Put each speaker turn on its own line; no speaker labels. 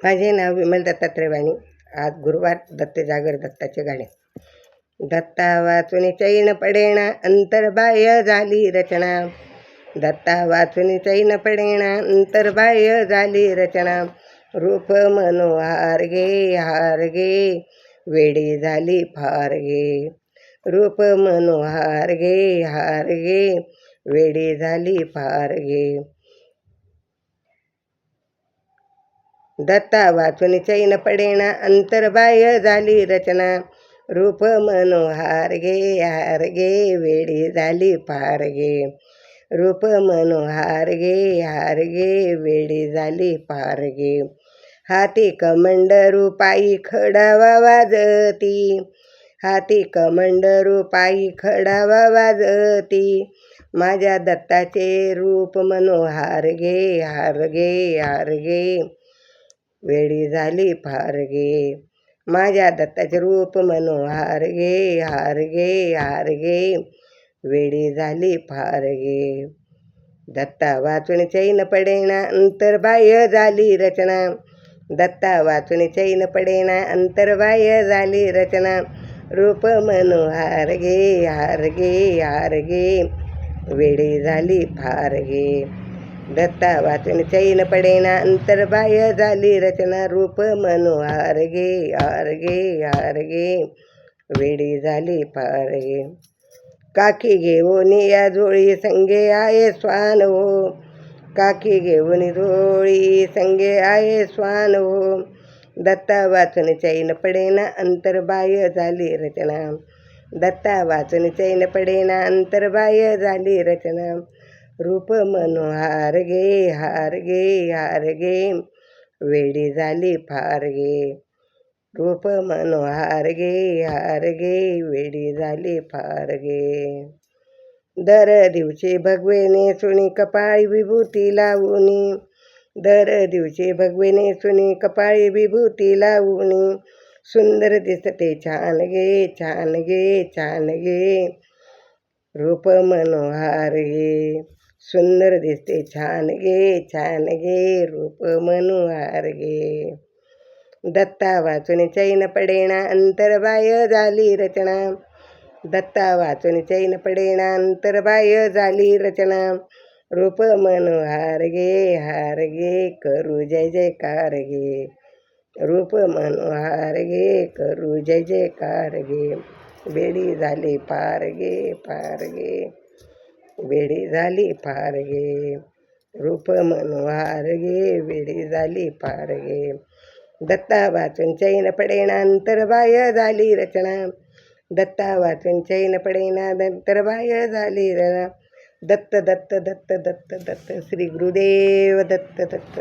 माझे नाव विमल दत्तात्रय वाणी. आज गुरुवार, दत्त जागर, दत्ताचे गाणे. दत्ता वाचून चैन पडेना, अंतर्बाह्य झाली रचना. दत्ता वाचून चैन पडेना, अंतर्बाह्य झाली रचना. रूप मनोहार गे हार गे, वेडी झाली फार गे. रूप मनोहार गे हार गे, वेडी झाली फार गे. दत्ता वाचून चैन पडेना, अंतर्बाह्य झाली रचना. रूप मनोहार गे हार गे, वेडी झाली फार गे. रूप मनोहार गे हार गे, वेडी झाली फार गे. हाती कमंडरू पायी खडावा वाजती. हाती कमंडरू पायी खडावा वाजती. माझ्या दत्ताचे रूप मनोहार गे हार गे हार गे, वेडी झाली फार गे. माझ्या दत्ताचे रूप मनोहार गे हार गे हार गे, वेडी झाली फार गे. दत्ता वाचून चैन पडेना, अंतर्बाह्य झाली रचना. दत्ता वाचून चैन पडेना, अंतर्बाह्य झाली रचना. रूप मनोहार गे हार गे हार गे, वेडी झाली फार गे. दत्ता वाचून चैन पडेना, अंतर्बाह्य झाली रचना. रूप मनोहार गे हार गे हार गे, वेडी झाली फार गे. काकी घेऊन या जोळी संगे आहे स्वान हो. काकी घेऊन जोळी संगे आहे स्वान हो. दत्ता वाचून चैन पडेना, अंतर्बाह्य झाली रचना. दत्ता वाचून चैन पडेना, अंतर्बाह्य झाली रचना. रूप मनोहार गे हार गे हार गे, वेडी झाली फार गे. रूप मनोहार गे हार गे, वेडी झाली फार गे. दर दिवशी भगवेने सुनी कपाळी विभूती लावूनी. दर दिवशी भगवेने सुनी कपाळी विभूती लावूनी. सुंदर दिसते छान गे छान गे छान गे, रूप मनोहार गे. सुंदर दिसते छान गे छान गे, रूप मनोहार गे. दत्ता वाचून चैन पडेना, अंतर्बाह्य झाली रचना. दत्ता वाचून चैन पडेना, अंतर्बाह्य झाली रचना. रूप मनोहार गे हार गे, करू जय जयकार गे. रूप मनोहार गे, करू जय जयकार गे. वेडी झाली फार गे फार गे, वेडी झाली फार गे. रूप मनोहार गे, वेडी झाली फार गे. दत्ता वाचून चैन पडेना, अंतर्बाह्य झाली रचना. दत्ता वाचून चैन पडेना, अंतर्बाह्य झाली रचना. दत्त दत्त दत्त दत्त दत्त, श्री गुरुदेव दत्त दत्त.